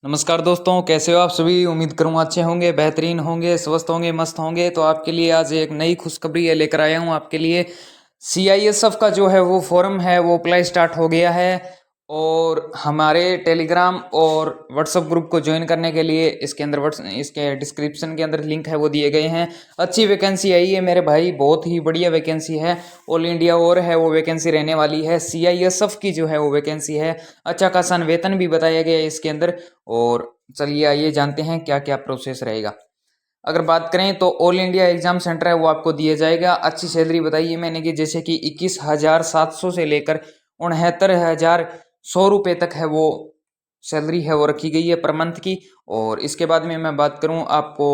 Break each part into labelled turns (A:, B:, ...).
A: नमस्कार दोस्तों, कैसे हो आप सभी। उम्मीद करूँ अच्छे होंगे, बेहतरीन होंगे, स्वस्थ होंगे, मस्त होंगे। तो आपके लिए आज एक नई खुशखबरी है लेकर आया हूँ आपके लिए। सीआईएसएफ का जो है वो फॉर्म है वो अप्लाई स्टार्ट हो गया है। और हमारे टेलीग्राम और व्हाट्सएप ग्रुप को ज्वाइन करने के लिए इसके डिस्क्रिप्शन के अंदर लिंक है वो दिए गए हैं। अच्छी वैकेंसी आई है मेरे भाई, बहुत ही बढ़िया वैकेंसी है। ऑल इंडिया और है वो वैकेंसी रहने वाली है। सीआईएसएफ की जो है वो वैकेंसी है। अच्छा खासा वेतन भी बताया गया है इसके अंदर। और चलिए आइए जानते हैं क्या क्या प्रोसेस रहेगा। अगर बात करें तो ऑल इंडिया एग्जाम सेंटर है वो आपको दिया जाएगा। अच्छी सैलरी बताइए मैंने कि जैसे कि 21,700 से लेकर 69,100 रुपये तक है वो सैलरी है वो रखी गई है पर मंथ की। और इसके बाद में मैं बात करूं आपको,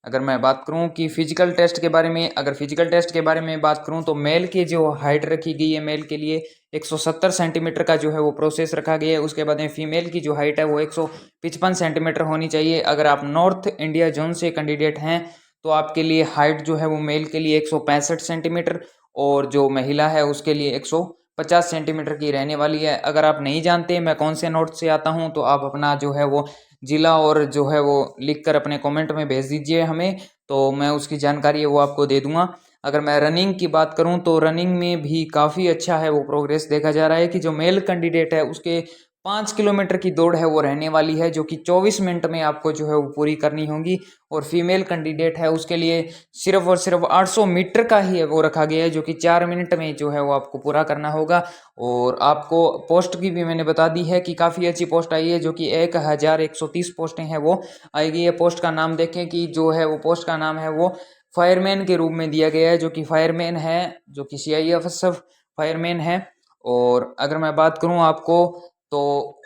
A: अगर मैं बात करूं कि फिजिकल टेस्ट के बारे में, अगर फिजिकल टेस्ट के बारे में बात करूं तो मेल की जो हाइट रखी गई है, मेल के लिए 170 सेंटीमीटर का जो है वो प्रोसेस रखा गया है। उसके बाद में फीमेल की जो हाइट है वो 155 सेंटीमीटर होनी चाहिए। अगर आप नॉर्थ इंडिया जोन से कैंडिडेट हैं तो आपके लिए हाइट जो है वो मेल के लिए 165 सेंटीमीटर और जो महिला है उसके लिए 150 सेंटीमीटर की रहने वाली है। अगर आप नहीं जानते मैं कौन से नॉर्थ से आता हूँ तो आप अपना जो है वो जिला और जो है वो लिखकर अपने कमेंट में भेज दीजिए हमें, तो मैं उसकी जानकारी है वो आपको दे दूंगा। अगर मैं रनिंग की बात करूं तो रनिंग में भी काफ़ी अच्छा है वो प्रोग्रेस देखा जा रहा है कि जो मेल कैंडिडेट है उसके 5 किलोमीटर की दौड़ है वो रहने वाली है, जो कि 24 मिनट में आपको जो है वो पूरी करनी होगी। और फीमेल कैंडिडेट है उसके लिए सिर्फ और सिर्फ 800 मीटर का ही है वो रखा गया है, जो कि 4 मिनट में जो है वो आपको पूरा करना होगा। और आपको पोस्ट की भी मैंने बता दी है कि काफ़ी अच्छी पोस्ट आई है, जो कि 1130 पोस्टें हैं वो आएगी। ये पोस्ट का नाम देखें कि जो है वो पोस्ट का नाम है वो फायरमैन के रूप में दिया गया है, जो कि फायरमैन है, जो कि सीआईएसएफ फायरमैन है। और अगर मैं बात करूं आपको तो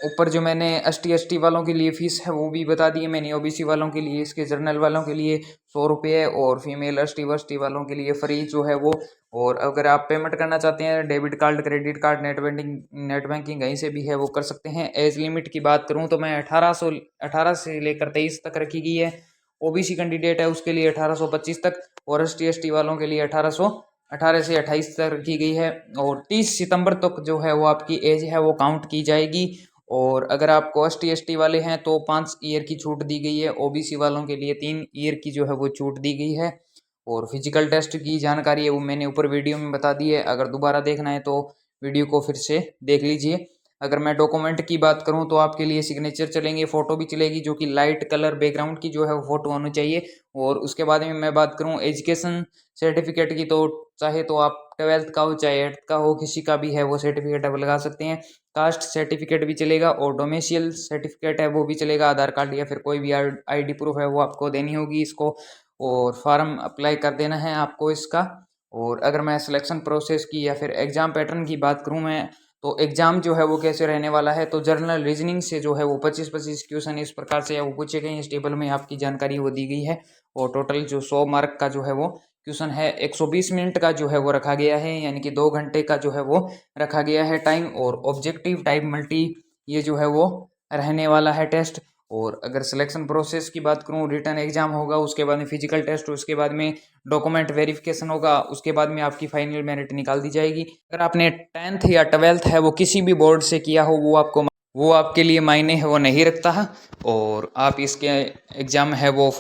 A: ऊपर जो मैंने एसटी वालों के लिए फीस है वो भी बता दी है मैंने। ओबीसी वालों के लिए, इसके जर्नल वालों के लिए 100 रुपये और फीमेल एसटी वालों के लिए फ्री जो है वो। और अगर आप पेमेंट करना चाहते हैं debit card, credit card, net banking कहीं से भी है वो कर सकते हैं। एज लिमिट की बात करूं तो मैं 18 से लेकर 23 तक रखी गई है। ओबीसी कैंडिडेट है उसके लिए 1825 तक और एसटी वालों के लिए 18 से 28 तक रखी गई है। और 30 सितंबर तक जो है वो आपकी एज है वो काउंट की जाएगी। और अगर आपको एसटी वाले हैं तो 5 ईयर की छूट दी गई है। ओबीसी वालों के लिए 3 ईयर की जो है वो छूट दी गई है। और फिजिकल टेस्ट की जानकारी है वो मैंने ऊपर वीडियो में बता दी है, अगर दोबारा देखना है तो वीडियो को फिर से देख लीजिए। अगर मैं डॉक्यूमेंट की बात करूं तो आपके लिए सिग्नेचर चलेंगे, फोटो भी चलेगी, जो कि लाइट कलर बैकग्राउंड की जो है वो फोटो होनी चाहिए। और उसके बाद में मैं बात करूं एजुकेशन सर्टिफिकेट की, तो चाहे तो आप 12th का हो चाहे 8th का हो, किसी का भी है वो सर्टिफिकेट आप लगा सकते हैं। कास्ट सर्टिफिकेट भी चलेगा और डोमेसियल सर्टिफिकेट है वो भी चलेगा। आधार कार्ड या फिर कोई भी आईडी प्रूफ है वो आपको देनी होगी इसको। और फॉर्म अप्लाई कर देना है आपको इसका। और अगर मैं सिलेक्शन प्रोसेस की या फिर एग्ज़ाम पैटर्न की बात करूं मैं, तो एग्ज़ाम जो है वो कैसे रहने वाला है, तो जर्नल रीजनिंग से जो है वो 25-25 क्वेश्चन इस प्रकार से वो पूछे गए हैं। इस टेबल में आपकी जानकारी वो दी गई है। और टोटल जो 100 मार्क का जो है वो क्वेश्चन है, 120 मिनट का जो है वो रखा गया है, यानी कि 2 घंटे का जो है वो रखा गया है टाइम। और ऑब्जेक्टिव टाइप मल्टी ये जो है वो रहने वाला है टेस्ट। और अगर सिलेक्शन प्रोसेस की बात करूँ, रिटन एग्जाम होगा, उसके बाद में फिजिकल टेस्ट, उसके बाद में डॉक्यूमेंट वेरिफिकेशन होगा, उसके बाद में आपकी फाइनल मेरिट निकाल दी जाएगी। अगर आपने 10th या 12th है वो किसी भी बोर्ड से किया हो वो आपके लिए मायने है वो नहीं रखता है। और आप इसके एग्ज़ाम है वो